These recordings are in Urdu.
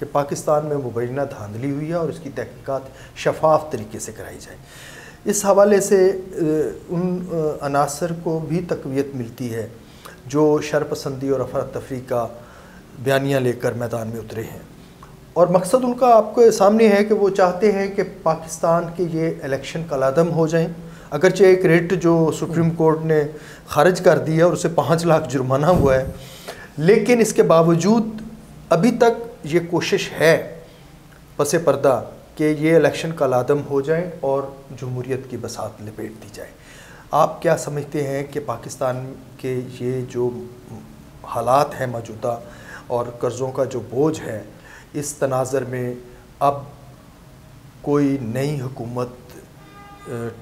کہ پاکستان میں مبینہ دھاندلی ہوئی ہے اور اس کی تحقیقات شفاف طریقے سے کرائی جائے۔ اس حوالے سے ان عناصر کو بھی تقویت ملتی ہے جو شرپسندی اور افراتفری کا بیانیہ لے کر میدان میں اترے ہیں، اور مقصد ان کا آپ کے سامنے ہے کہ وہ چاہتے ہیں کہ پاکستان کے یہ الیکشن کالعدم ہو جائیں۔ اگرچہ ایک ریٹ جو سپریم کورٹ نے خارج کر دی ہے اور اسے 5 لاکھ جرمانہ ہوا ہے، لیکن اس کے باوجود ابھی تک یہ کوشش ہے پس پردہ کہ یہ الیکشن کالعدم ہو جائیں اور جمہوریت کی بساط لپیٹ دی جائے۔ آپ کیا سمجھتے ہیں کہ پاکستان کے یہ جو حالات ہیں موجودہ اور قرضوں کا جو بوجھ ہے، اس تناظر میں اب کوئی نئی حکومت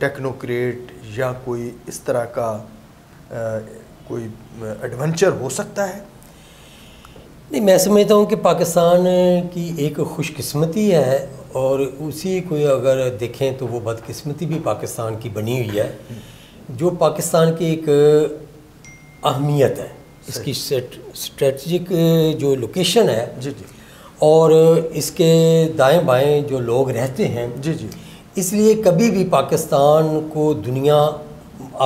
ٹیکنوکریٹ یا کوئی اس طرح کا کوئی ایڈونچر ہو سکتا ہے؟ نہیں، میں سمجھتا ہوں کہ پاکستان کی ایک خوش قسمتی ہے، اور اسی کو اگر دیکھیں تو وہ بدقسمتی بھی پاکستان کی بنی ہوئی ہے، جو پاکستان کی ایک اہمیت ہے، اس کی اسٹریٹجک جو لوکیشن ہے، جی جی، اور اس کے دائیں بائیں جو لوگ رہتے ہیں، جی جی، اس لیے کبھی بھی پاکستان کو دنیا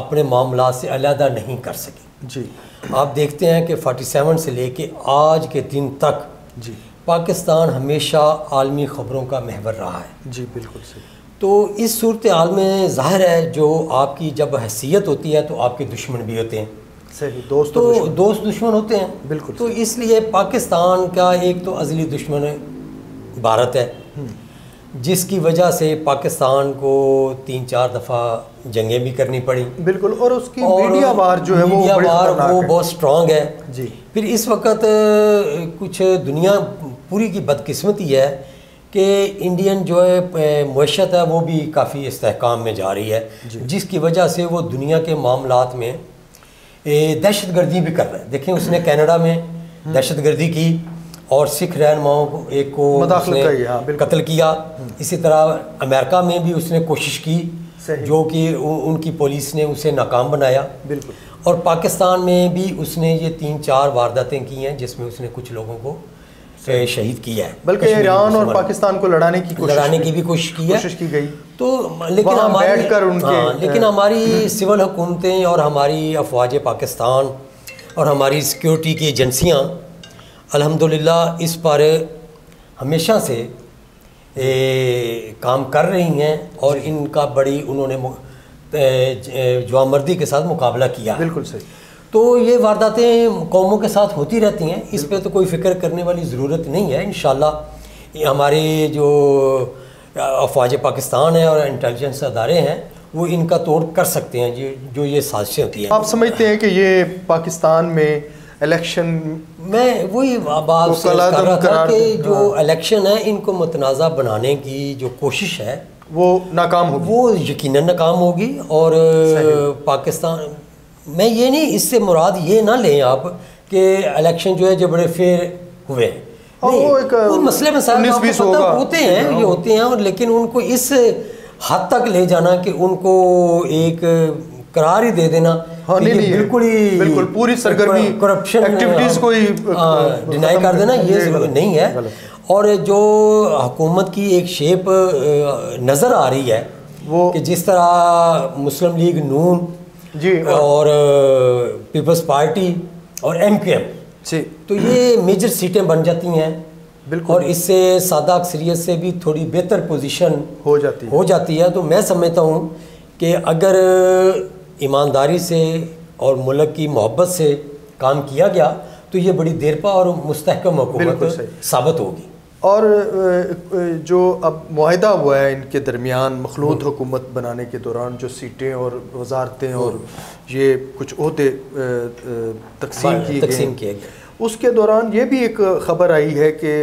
اپنے معاملات سے علیحدہ نہیں کر سکی۔ جی، آپ دیکھتے ہیں کہ 47 سے لے کے آج کے دن تک جی، پاکستان ہمیشہ عالمی خبروں کا محور رہا ہے۔ جی بالکل صحیح۔ تو اس صورتحال میں ظاہر ہے جو آپ کی جب حیثیت ہوتی ہے تو آپ کے دشمن بھی ہوتے ہیں، صحیح، دوست تو دوست دشمن ہوتے ہیں، بالکل۔ تو اس لیے پاکستان کا ایک تو ازلی دشمن بھارت ہے، جس کی وجہ سے پاکستان کو 3-4 دفعہ جنگیں بھی کرنی پڑی، بالکل، اور اس کی میڈیا وار جو ہے وہ بڑی خطرناک ہے، وہ بہت سٹرونگ ہے۔ جی، پھر اس وقت کچھ دنیا پوری کی بدقسمتی ہے کہ انڈین جو ہے معیشت ہے وہ بھی کافی استحکام میں جا رہی ہے، جس کی وجہ سے وہ دنیا کے معاملات میں دہشت گردی بھی کر رہے ہیں۔ دیکھیں اس نے کینیڈا میں دہشت گردی کی اور سکھ رہنماؤں کو ایک کو اس نے قتل کیا، اسی طرح امریکہ میں بھی اس نے کوشش کی جو کہ ان کی پولیس نے اسے ناکام بنایا، بالکل، اور پاکستان میں بھی اس نے یہ 3-4 وارداتیں کی ہیں جس میں اس نے کچھ لوگوں کو شہید کیا ہے، بلکہ ایران اور پاکستان کو لڑانے کی بھی کوشش کی گئی، تو لیکن ہماری سول حکومتیں اور ہماری افواج پاکستان اور ہماری سیکیورٹی کی ایجنسیاں الحمدللہ اس پر ہمیشہ سے کام کر رہی ہیں، اور ان کا بڑی انہوں نے جوامردی کے ساتھ مقابلہ کیا۔ بالکل صحیح۔ تو یہ وارداتیں قوموں کے ساتھ ہوتی رہتی ہیں، اس پہ تو کوئی فکر کرنے والی ضرورت نہیں ہے۔ انشاءاللہ یہ ہمارے جو افواج پاکستان ہیں اور انٹیلیجنس ادارے ہیں وہ ان کا توڑ کر سکتے ہیں جو یہ سازشیں ہوتی ہیں۔ آپ سمجھتے ہیں کہ یہ پاکستان میں الیکشن، میں وہی بات کر رہا تھا کہ جو الیکشن ہے ان کو متنازع بنانے کی جو کوشش ہے وہ ناکام ہوگی، وہ یقیناً ناکام ہوگی، اور پاکستان میں یہ نہیں، اس سے مراد یہ نہ لیں آپ کہ الیکشن جو ہے جو بڑے فیئر ہوئے ہیں، وہ مسئلے مسائل ہوتے ہیں، یہ ہوتے ہیں، اور لیکن ان کو اس حد تک لے جانا کہ ان کو ایک قرار ہی دے دینا بالکل پوری سرگرمی کرپشن ایکٹیویٹیز کو ڈینائی کر دینا، یہ نہیں ہے۔ اور جو حکومت کی ایک شیپ نظر آ رہی ہے وہ کہ جس طرح مسلم لیگ نون اور پیپلز پارٹی اور MQM، تو یہ میجر سیٹیں بن جاتی ہیں، اور اس سے سادہ اکثریت سے بھی تھوڑی بہتر پوزیشن ہو جاتی ہے۔ تو میں سمجھتا ہوں کہ اگر ایمانداری سے اور ملک کی محبت سے کام کیا گیا تو یہ بڑی دیرپا اور مستحکم حکومت ثابت ہوگی۔ اور جو اب معاہدہ ہوا ہے ان کے درمیان مخلوط حکومت بنانے کے دوران، جو سیٹیں اور وزارتیں اور یہ کچھ عہدے تقسیم کیے گئے، اس کے دوران یہ بھی ایک خبر آئی ہے کہ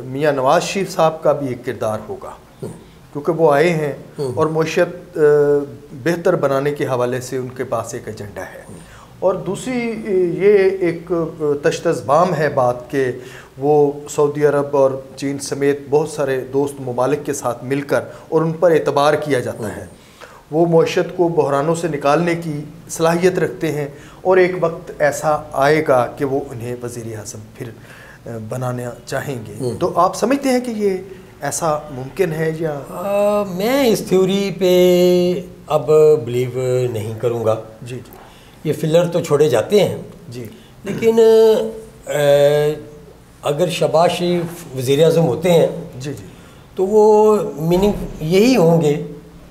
میاں نواز شریف صاحب کا بھی ایک کردار ہوگا، کیونکہ وہ آئے ہیں اور معیشت بہتر بنانے کے حوالے سے ان کے پاس ایک ایجنڈا ہے۔ اور دوسری یہ ایک تشتزبام ہے بات کہ وہ سعودی عرب اور چین سمیت بہت سارے دوست ممالک کے ساتھ مل کر اور ان پر اعتبار کیا جاتا ہے، وہ معیشت کو بحرانوں سے نکالنے کی صلاحیت رکھتے ہیں، اور ایک وقت ایسا آئے گا کہ وہ انہیں وزیر اعظم پھر بنانا چاہیں گے، تو آپ سمجھتے ہیں کہ یہ ایسا ممکن ہے یا؟ میں اس تھیوری پہ اب بلیو نہیں کروں گا. جی یہ فلر تو چھوڑے جاتے ہیں جی، لیکن اگر شہباز شریف وزیر اعظم ہوتے ہیں جی جی، تو وہ میننگ یہی ہوں گے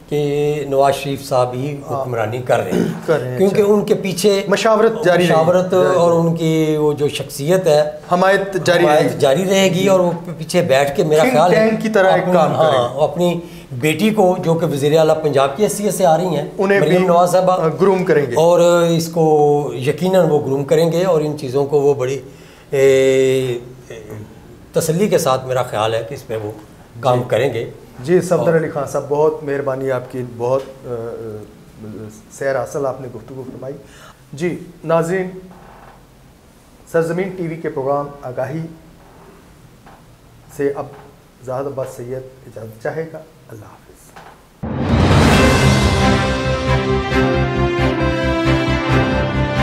کہ نواز شریف صاحب ہی حکمرانی کر رہے ہیں، کیونکہ ان کے پیچھے مشاورت اور ان کی وہ جو شخصیت ہے حمایت جاری رہے گی، اور وہ پیچھے بیٹھ کے میرا خیال ہے کی طرح کام اپنی بیٹی کو جو کہ وزیر اعلیٰ پنجاب کی حیثیت سے آ رہی ہیں، مریم نواز صاحبہ، گروم کریں گے، اور اس کو یقیناً وہ گروم کریں گے، اور ان چیزوں کو وہ بڑی تسلی کے ساتھ میرا خیال ہے کہ اس پہ وہ کام کریں گے. جی صفدر علی خان صاحب، بہت مہربانی آپ کی، بہت سیر حاصل آپ نے گفتگو فرمائی. جی ناظرین، سرزمین ٹی وی کے پروگرام آگاہی سے اب زاہد عباس سید اجازت چاہے گا. اللہ حافظ.